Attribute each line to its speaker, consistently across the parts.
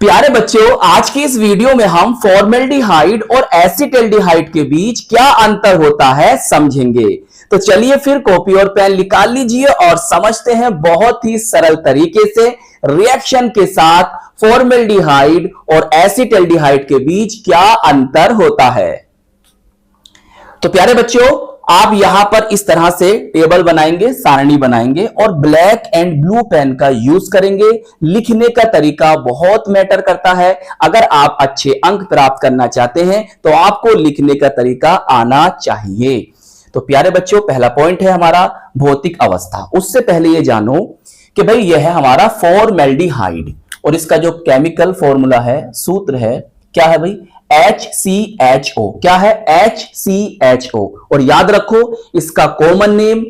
Speaker 1: प्यारे बच्चों, आज की इस वीडियो में हम फॉर्मेल्डिहाइड और एसिटाल्डिहाइड के बीच क्या अंतर होता है समझेंगे। तो चलिए फिर कॉपी और पेन निकाल लीजिए और समझते हैं बहुत ही सरल तरीके से रिएक्शन के साथ फॉर्मेल्डिहाइड और एसिटाल्डिहाइड के बीच क्या अंतर होता है। तो प्यारे बच्चों, आप यहां पर इस तरह से टेबल बनाएंगे, सारणी बनाएंगे और ब्लैक एंड ब्लू पेन का यूज करेंगे। लिखने का तरीका बहुत मैटर करता है। अगर आप अच्छे अंक प्राप्त करना चाहते हैं तो आपको लिखने का तरीका आना चाहिए। तो प्यारे बच्चों, पहला पॉइंट है हमारा भौतिक अवस्था। उससे पहले ये जानो कि भाई यह है हमारा फॉर्मेल्डिहाइड और इसका जो केमिकल फॉर्मूला है, सूत्र है, क्या है भाई? HCHO। क्या है? HCHO। और याद रखो इसका कॉमन नेम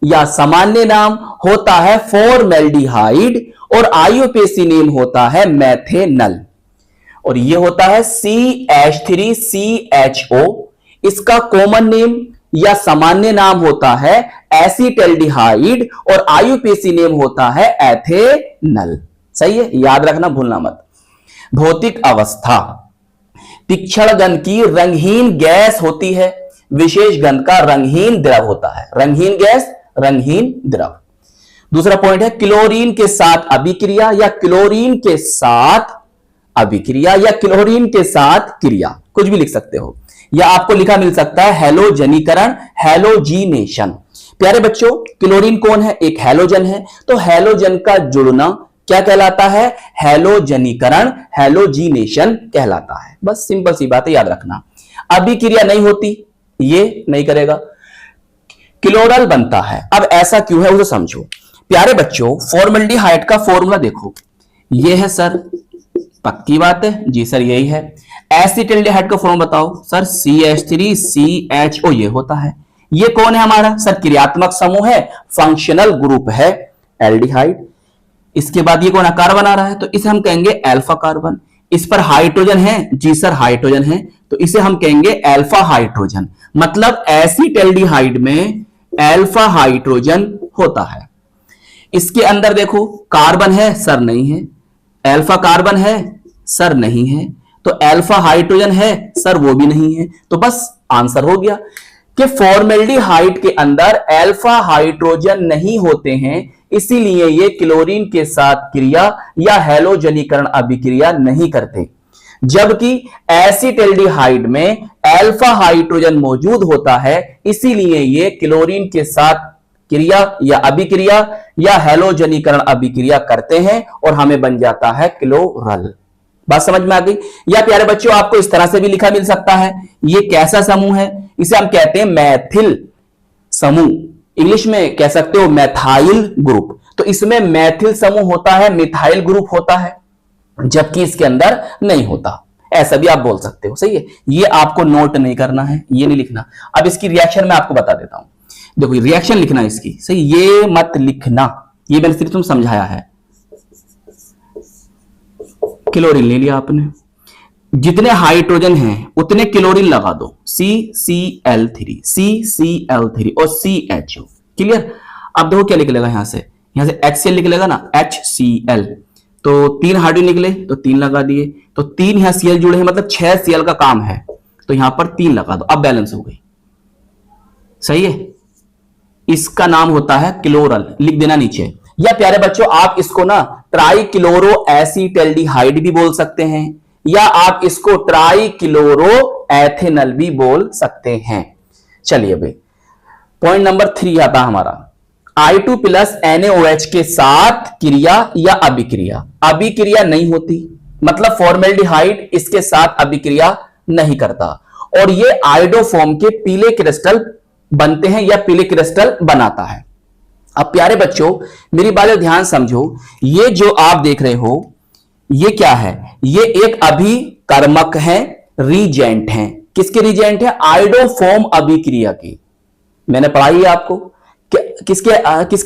Speaker 1: या सामान्य नाम होता है फॉर्मेल्डिहाइड और आईयूपीएसी नेम होता है मेथेनल। और ये होता है CH3CHO। इसका कॉमन नेम या सामान्य नाम होता है एसिटाल्डिहाइड और आईयूपीएसी नेम होता है एथेनल। सही है, याद रखना, भूलना मत। भौतिक अवस्था, तीक्ष्ण गंध की रंगहीन गैस होती है, विशेष गंध का रंगहीन द्रव होता है। रंगहीन गैस, रंगहीन द्रव। दूसरा पॉइंट है क्लोरीन के साथ अभिक्रिया या क्लोरीन के साथ अभिक्रिया या क्लोरीन के साथ क्रिया, कुछ भी लिख सकते हो, या आपको लिखा मिल सकता है हैलोजनीकरण, हैलोजीनेशन। प्यारे बच्चों, क्लोरीन कौन है? एक हैलोजन है। तो हैलोजन का जुड़ना क्या कहलाता है? हैलोजनीकरण, हैलोजीनेशन कहलाता है। बस सिंपल सी बात है, याद रखना। अभिक्रिया नहीं होती, ये नहीं करेगा, क्लोरल बनता है। अब ऐसा क्यों है उसे समझो। प्यारे बच्चों, फॉर्मेल्डिहाइड का फॉर्मूला देखो, ये है सर, पक्की बात है जी सर, यही है। एसिटाल्डिहाइड का फॉर्मूला बताओ सर, CH3CHO। ये होता है। ये कौन है हमारा? सर क्रियात्मक समूह है, फंक्शनल ग्रुप है एल्डिहाइड। इसके बाद ये कौन कार्बन आ रहा है, तो इसे हम कहेंगे अल्फा कार्बन। इस पर हाइड्रोजन है जी सर, हाइड्रोजन है, तो इसे हम कहेंगे अल्फा हाइड्रोजन। मतलब एसिटाल्डिहाइड में अल्फा हाइड्रोजन होता है। इसके अंदर देखो कार्बन है सर, नहीं है। अल्फा कार्बन है सर, नहीं है। तो अल्फा हाइड्रोजन है सर, वो भी नहीं है। तो बस आंसर हो गया कि फॉर्मेल्डिहाइड के अंदर अल्फा हाइड्रोजन नहीं होते हैं, इसीलिए ये क्लोरीन के साथ क्रिया या हैलोजनीकरण अभिक्रिया नहीं करते। जबकि एसिटाल्डिहाइड में अल्फा हाइड्रोजन मौजूद होता है, इसीलिए ये क्लोरीन के साथ क्रिया या अभिक्रिया या हैलोजनीकरण अभिक्रिया करते हैं और हमें बन जाता है क्लोरल। बात समझ में आ गई? या प्यारे बच्चों, आपको इस तरह से भी लिखा मिल सकता है। ये कैसा समूह है? इसे हम कहते हैं मैथिल समूह। इंग्लिश में कह सकते हो मैथाइल ग्रुप। तो इसमें मैथिल समूह होता है, मिथाइल ग्रुप होता है, जबकि इसके अंदर नहीं होता। ऐसा भी आप बोल सकते हो। सही है, ये आपको नोट नहीं करना है, ये नहीं लिखना। अब इसकी रिएक्शन मैं आपको बता देता हूं। देखो रिएक्शन लिखना इसकी, सही, ये मत लिखना, ये मैंने सिर्फ तुम समझाया है। क्लोरीन ले लिया आपने, जितने हाइड्रोजन हैं उतने क्लोरीन लगा दो, CCl3 और CHO। क्लियर? अब देखो क्या निकलेगा, यहां से HCl निकलेगा ना, HCl। तो 3 हाइड्रोजन निकले तो 3 लगा दिए, तो 3 यहां Cl जुड़े हैं, मतलब 6 Cl का काम है, तो यहां पर 3 लगा दो, अब बैलेंस हो गई। सही है, इसका नाम होता है क्लोरल, लिख देना नीचे। या प्यारे बच्चों, आप इसको ना ट्राइक्लोरो एसिटाल्डिहाइड भी बोल सकते हैं, या आप इसको ट्राइक्लोरो एथेनल भी बोल सकते हैं। चलिए भाई, पॉइंट नंबर 3 आता हमारा, I2 प्लस NaOH के साथ क्रिया या अभिक्रिया। अभिक्रिया नहीं होती, मतलब फॉर्मेल्डिहाइड इसके साथ अभिक्रिया नहीं करता और ये आयोडोफॉर्म के पीले क्रिस्टल बनते हैं या पीले क्रिस्टल बनाता है। अब प्यारे बच्चों, मेरी बात ध्यान समझो, ये जो आप देख रहे हो ये क्या है? ये एक अभिकर्मक है, रीजेंट है। किसके रीजेंट है? आयोडोफॉर्म अभिक्रिया की। मैंने पढ़ाई है आपको, किसके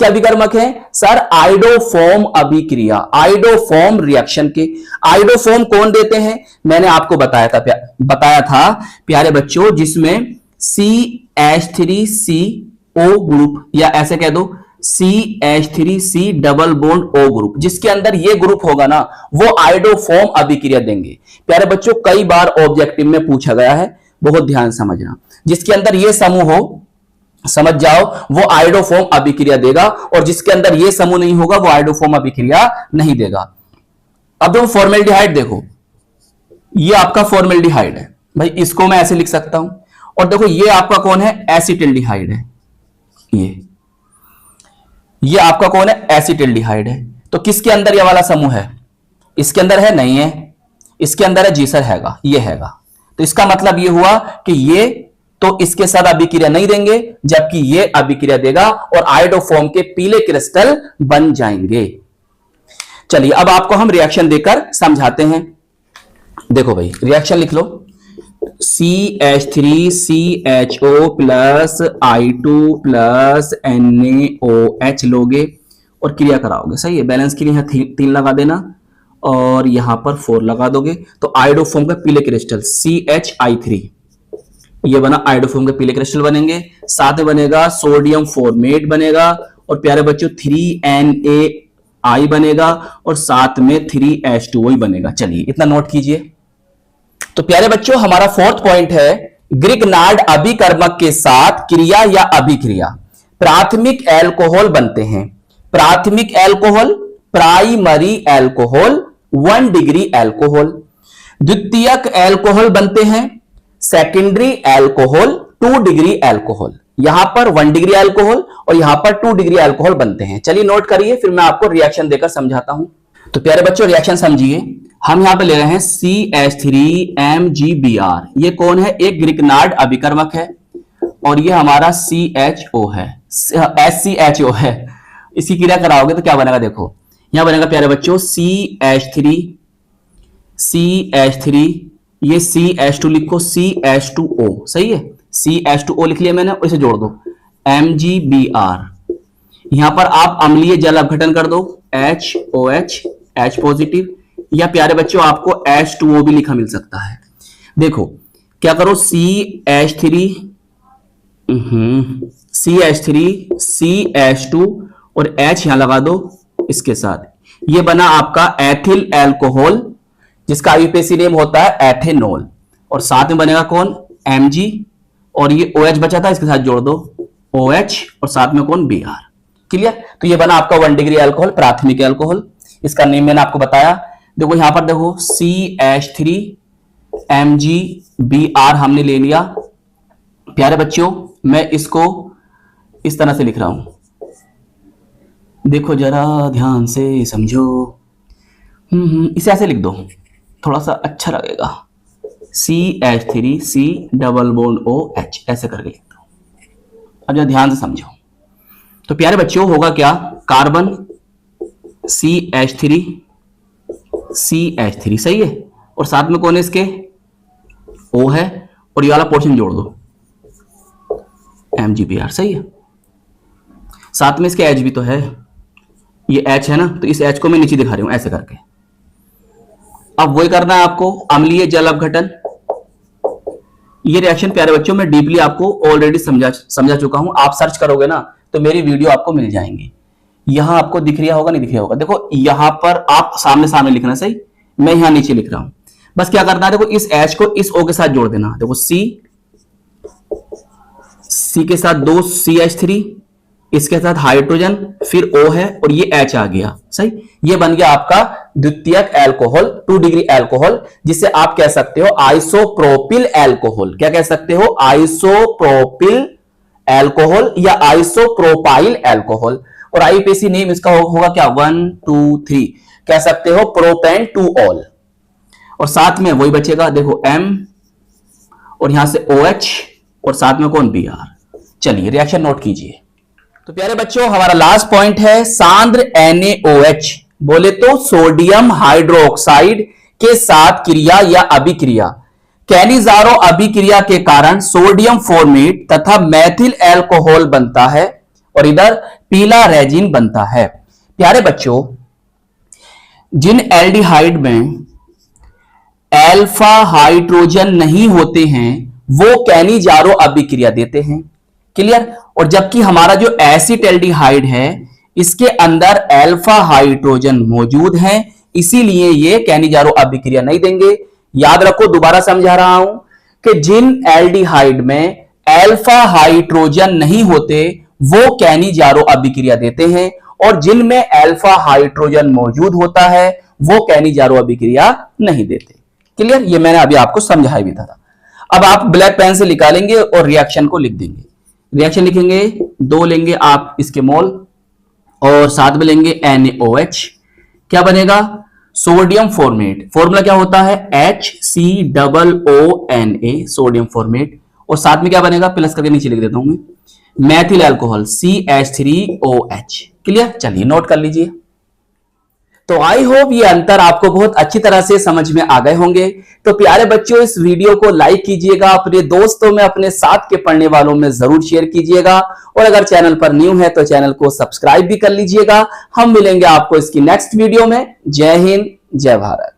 Speaker 1: अभिकर्मक है सर? आयोडोफॉर्म अभिक्रिया, आयोडोफॉर्म रिएक्शन के। आयोडोफॉर्म कौन देते हैं? मैंने आपको बताया था प्यारे बच्चों, जिसमें CH3CO ग्रुप, या ऐसे कह दो CH3C double bond O group, जिसके अंदर ये ग्रुप होगा ना वो आयोडोफॉर्म अभिक्रिया देंगे। प्यारे बच्चों कई बार ऑब्जेक्टिव में पूछा गया है, बहुत ध्यान समझना। जिसके अंदर ये समूह हो, समझ जाओ, वो आयोडोफॉर्म अभिक्रिया देगा, और जिसके अंदर ये समूह नहीं होगा वो आयोडोफॉर्म अभिक्रिया नहीं देगा। अब देखो फॉर्मेल्डिहाइड, देखो ये आपका फॉर्मेल्डिहाइड है भाई, इसको मैं ऐसे लिख सकता हूं। और देखो ये आपका कौन है, एसिटिल्डिहाइड है। ये आपका कौन है, एसिटिल्डिहाइड है। तो किसके अंदर ये वाला समूह है, इसके अंदर है, नहीं है, इसके अंदर है, जी सर हैगा, ये हैगा। तो इसका मतलब ये हुआ कि ये तो इसके साथ अभिक्रिया नहीं देंगे, जबकि ये अभिक्रिया देगा और आयोडोफॉर्म के पीले क्रिस्टल बन जाएंगे। चलिए अब आपको हम रिएक्शन देकर समझाते हैं। देखो भाई रिएक्शन लिख लो, CH3CHO plus I2 plus NaOH लोगे और क्रिया कराओगे, सही है। बैलेंस के लिए यहां 3 लगा देना और यहां पर 4 लगा दोगे, तो आयोडोफॉर्म का पीले क्रिस्टल CHI3, ये बना आयोडोफॉर्म के पीले क्रिस्टल बनेंगे। साथ में बनेगा सोडियम फॉर्मेट बनेगा, और प्यारे बच्चों 3NaI बनेगा, और साथ में 3H2O बनेगा। चलिए इतना नोट कीजिए। तो प्यारे बच्चों हमारा 4th पॉइंट है, ग्रिग्नार्ड अभिकर्मक के साथ क्रिया या अभिक्रिया प्राथमिक एल्कोहल बनते हैं। प्राथमिक alcohol, primary alcohol, 1 degree alcohol. द्वितीयक एल्कोहल बनते हैं, सेकेंडरी एल्कोहल, 2 डिग्री एल्कोहल। यहां पर 1 डिग्री एल्कोहल और यहां पर 2 डिग्री एल्कोहल बनते हैं। चलिए नोट करिए, फिर मैं आपको रिएक्शन देकर समझाता हूं। तो प्यारे बच्चों रिएक्शन समझिए। हम यहां पे ले रहे हैं CH3MgBr, ये कौन है, एक ग्रिग्नार्ड अभिकर्मक है, और ये हमारा CHO है, SCHO है। इसकी क्रिया कराओगे तो क्या बनेगा, देखो यहां बनेगा प्यारे बच्चों CH3, ये CH2 लिखो, CH2O, सही है, CH2O लिख लिया मैंने, इसे जोड़ दो MgBr। यहां पर आप अम्लीय जल अपघटन कर दो, HOH, H पॉजिटिव, या प्यारे बच्चों आपको H2O भी लिखा मिल सकता है। देखो क्या करो, CH3, और H यहां लगा दो इसके साथ, ये बना आपका एथिल अल्कोहल, जिसका आईयूपीएसी नेम होता है एथेनॉल, और साथ में बनेगा कौन, Mg, और ये OH बचा था, इसके साथ जोड़ दो OH, और साथ में कौन, Br। क्लियर। तो ये बना आपका 1 डिग्री अल्कोहल, प्राथमिक अल्कोहल। इसका नेम मैंने आपको बताया। देखो यहां पर देखो CH3MgBr हमने ले लिया। प्यारे बच्चों मैं इसको इस तरह से लिख रहा हूं, देखो जरा ध्यान से समझो। इसे ऐसे लिख दो, थोड़ा सा अच्छा लगेगा, CH3C डबल बॉन्ड OH, ऐसे करके लिख दो। अब जरा ध्यान से समझो। तो प्यारे बच्चों होगा क्या, कार्बन CH3, सही है, और साथ में कौन है इसके, O है, और ये वाला पोर्शन जोड़ दो MgBr, सही है। साथ में इसके H भी तो है, ये H है ना, तो इस H को मैं नीचे दिखा रही हूं ऐसे करके। अब वही करना है आपको, अम्लीय जल अपघटन। ये रिएक्शन प्यारे बच्चों में डीपली आपको ऑलरेडी समझा चुका हूं। आप सर्च करोगे ना तो मेरी वीडियो आपको मिल जाएंगी। यहां आपको दिख रहा होगा, नहीं दिख रहा होगा, देखो यहां पर आप सामने सामने लिखना, सही, मैं यहां नीचे लिख रहा हूं। बस क्या करना है, देखो इस H को इस O के साथ जोड़ देना। देखो C के साथ 2 CH3, इसके साथ हाइड्रोजन, फिर O है, और ये H आ गया, सही। ये बन गया आपका द्वितीयक अल्कोहल, 2 डिग्री अल्कोहल, जिसे आप कह सकते हो आइसोप्रोपिल अल्कोहल। क्या कह सकते हो, आइसोप्रोपिल अल्कोहल या आइसोप्रोपाइल अल्कोहल। और आईयूपीएसी नेम इसका होगा क्या, 1 2 3, कह सकते हो प्रोपेन टू ऑल। और साथ में वही बचेगा, देखो M, और यहां से OH, और साथ में कौन, Br। चलिए रिएक्शन नोट कीजिए। तो प्यारे बच्चों हमारा लास्ट पॉइंट है, सांद्र NaOH, बोले तो सोडियम हाइड्रोक्साइड के साथ क्रिया या अभिक्रिया। कैलिज़ारो अभिक्रिया के कारण सोडियम फॉर्मेट तथा मैथिल अल्कोहल बनता है, और इधर पीला रेजिन बनता है। प्यारे बच्चों जिन एल्डिहाइड में अल्फा हाइड्रोजन नहीं होते हैं वो कैलिज़ारो अभिक्रिया देते हैं। क्लियर। और जबकि हमारा जो एसिटाल्डिहाइड है इसके अंदर अल्फा हाइड्रोजन मौजूद है, इसीलिए ये कैनिजारो अभिक्रिया नहीं देंगे। याद रखो, दोबारा समझा रहा हूं कि जिन एल्डिहाइड में अल्फा हाइड्रोजन नहीं होते वो कैनिजारो अभिक्रिया देते हैं, और जिनमें अल्फा हाइड्रोजन मौजूद होता है वो कैनिजारो अभिक्रिया नहीं देते। क्लियर, ये मैंने अभी आपको समझाया भी था। अब आप ब्लैक पेन से निकालेंगे और रिएक्शन को लिख देंगे। रिएक्शन लिखेंगे, 2 लेंगे आप इसके मोल और साथ में लेंगे NaOH। क्या बनेगा? Sodium format. फॉर्मूला क्या होता है? HCOONA, sodium format. और साथ में क्या बनेगा? प्लस करके नीचे लिख देता हूं मैं, मैथिल अल्कोहल CH3OH। क्लियर, चलिए नोट कर लीजिए। तो आई होप ये अंतर आपको बहुत अच्छी तरह से समझ में आ गए होंगे। तो प्यारे बच्चों, इस वीडियो को लाइक कीजिएगा, अपने दोस्तों में, अपने साथ के पढ़ने वालों में जरूर शेयर कीजिएगा, और अगर चैनल पर न्यू है तो चैनल को सब्सक्राइब भी कर लीजिएगा। हम मिलेंगे आपको इसकी नेक्स्ट वीडियो में। जय हिंद, जय भारत।